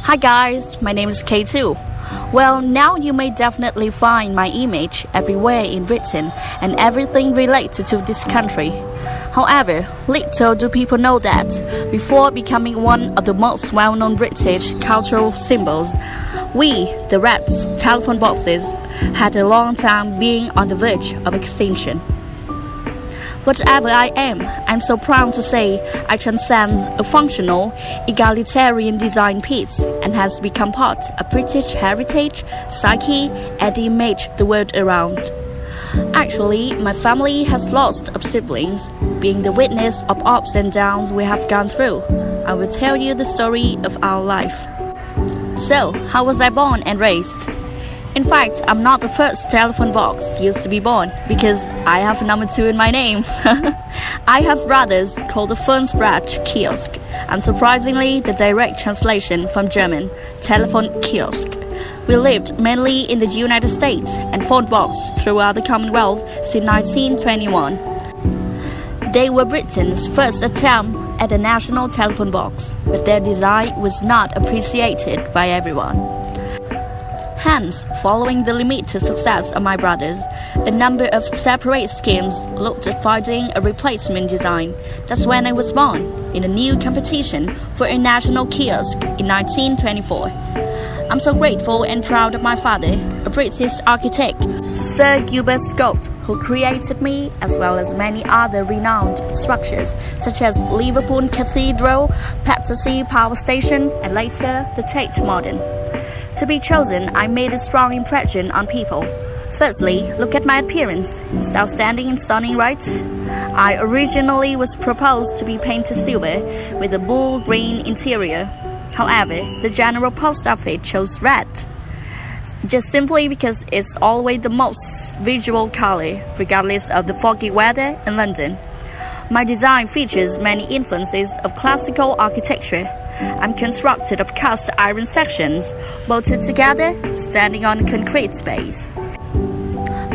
Hi guys, my name is K2. Well, now you may definitely find my image everywhere in Britain and everything related to this country. However, little do people know that before becoming one of the most well-known British cultural symbols, we, the Reds telephone boxes, had a long time being on the verge of extinction. Whatever I am, I'm so proud to say I transcend a functional, egalitarian design piece and has become part of British heritage, psyche, and image the world around. Actually, my family has lots of siblings, being the witness of ups and downs we have gone through. I will tell you the story of our life. So, how was I born and raised? In fact, I'm not the first telephone box used to be born because I have number 2 in my name. I have brothers called the Fernsprach kiosk, and surprisingly, the direct translation from German, telephone kiosk. We lived mainly in the United States and phoned box throughout the Commonwealth since 1921. They were Britain's first attempt at a national telephone box, but their design was not appreciated by everyone. Hence, following the limited success of my brothers, a number of separate schemes looked at finding a replacement design. That's when I was born, in a new competition for a national kiosk in 1924. I'm so grateful and proud of my father, a British architect, Sir Gilbert Scott, who created me, as well as many other renowned structures, such as Liverpool Cathedral, Battersea Power Station, and later the Tate Modern. To be chosen, I made a strong impression on people. Firstly, look at my appearance. It's outstanding and stunning, right? I originally was proposed to be painted silver with a bull green interior. However, the General Post Office chose red, just simply because it's always the most visual color, regardless of the foggy weather in London. My design features many influences of classical architecture. I'm constructed of cast iron sections, bolted together, standing on a concrete space.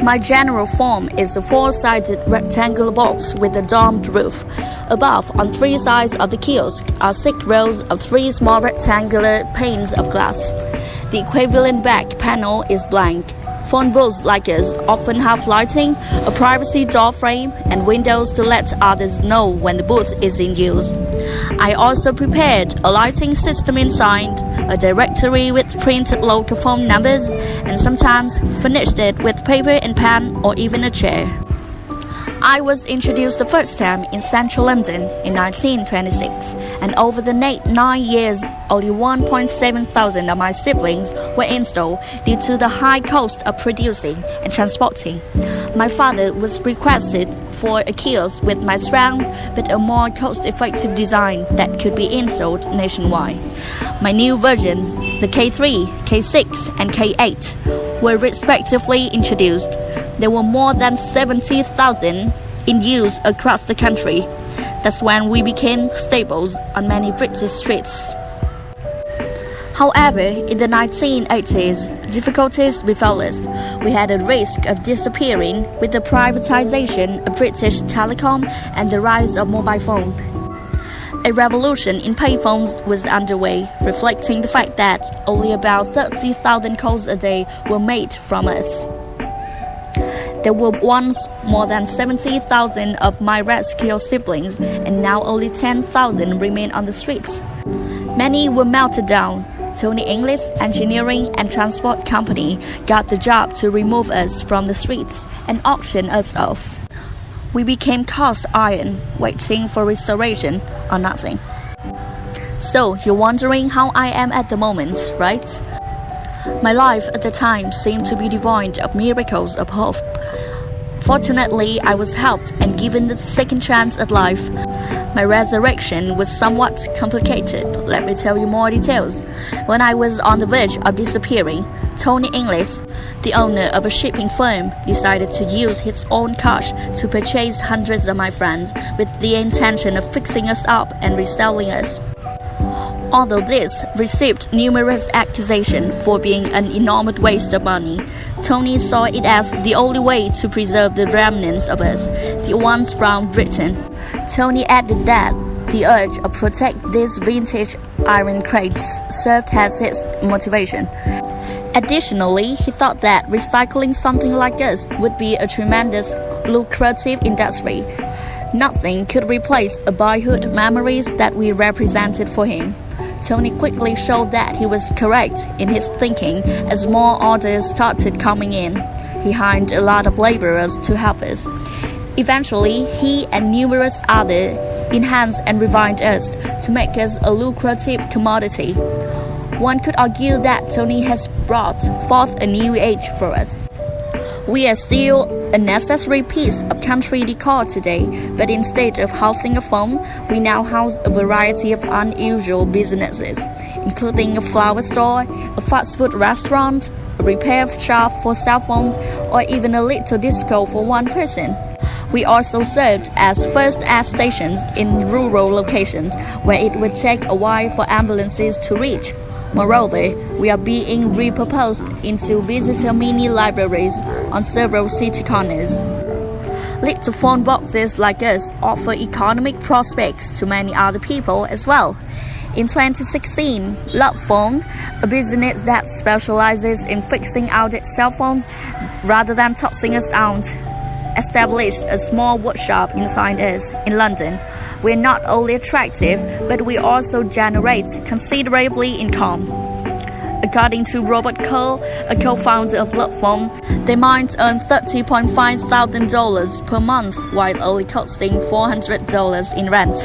My general form is a 4-sided rectangular box with a domed roof. Above, on 3 sides of the kiosk, are 6 rows of 3 small rectangular panes of glass. The equivalent back panel is blank. Phone booths like us often have lighting, a privacy door frame, and windows to let others know when the booth is in use. I also prepared a lighting system inside, a directory with printed local phone numbers, and sometimes furnished it with paper and pen or even a chair. I was introduced the first time in central London in 1926, and over the next 9 years, only 1.7 thousand of my siblings were installed due to the high cost of producing and transporting. My father was requested for a kiosk with my strength, but a more cost-effective design that could be installed nationwide. My new versions, the K3, K6, and K8, were respectively introduced. There were more than 70,000 in use across the country. That's when we became staples on many British streets. However, in the 1980s, difficulties befell us. We had a risk of disappearing with the privatization of British Telecom and the rise of mobile phone. A revolution in payphones was underway, reflecting the fact that only about 30,000 calls a day were made from us. There were once more than 70,000 of my rescue siblings, and now only 10,000 remain on the streets. Many were melted down. Tony English Engineering and Transport Company got the job to remove us from the streets and auction us off. We became cast iron, waiting for restoration or nothing. So you're wondering how I am at the moment, right? My life at the time seemed to be devoid of miracles of hope. Fortunately, I was helped and given the second chance at life. My resurrection was somewhat complicated. Let me tell you more details. When I was on the verge of disappearing, Tony English, the owner of a shipping firm, decided to use his own cash to purchase hundreds of my friends with the intention of fixing us up and reselling us. Although this received numerous accusations for being an enormous waste of money, Tony saw it as the only way to preserve the remnants of us, the once proud Britain. Tony added that the urge to protect this vintage iron crates served as his motivation. Additionally, he thought that recycling something like this would be a tremendous lucrative industry. Nothing could replace the boyhood memories that we represented for him. Tony quickly showed that he was correct in his thinking as more orders started coming in. He hired a lot of laborers to help us. Eventually, he and numerous others enhanced and refined us to make us a lucrative commodity. One could argue that Tony has brought forth a new age for us. We are still a necessary piece of country decor today, but instead of housing a phone, we now house a variety of unusual businesses, including a flower store, a fast food restaurant, a repair shop for cell phones, or even a little disco for one person. We also served as first aid stations in rural locations where it would take a while for ambulances to reach. Moreover, we are being repurposed into visitor mini libraries on several city corners. Little phone boxes like us offer economic prospects to many other people as well. In 2016, Love Phone, a business that specializes in fixing out its cell phones rather than tossing us out, established a small workshop inside us in London. We're not only attractive, but we also generate considerably income. According to Robert Cole, a co-founder of Love Phone, they might earn $30.5 thousand per month while only costing $400 in rent.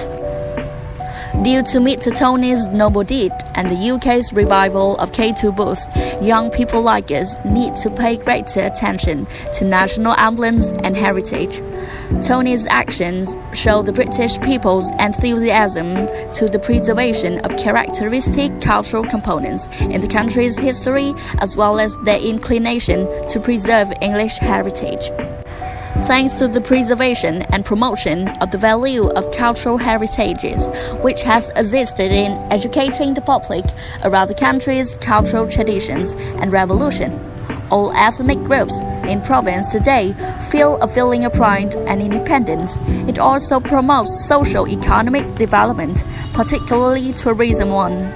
Due to Mr. Tony's noble deed and the UK's revival of K2 booths, young people like us need to pay greater attention to national emblems and heritage. Tony's actions show the British people's enthusiasm to the preservation of characteristic cultural components in the country's history, as well as their inclination to preserve English heritage. Thanks to the preservation and promotion of the value of cultural heritages, which has assisted in educating the public around the country's cultural traditions and revolution, all ethnic groups in province today feel a feeling of pride and independence. It also promotes socio-economic development, particularly tourism one.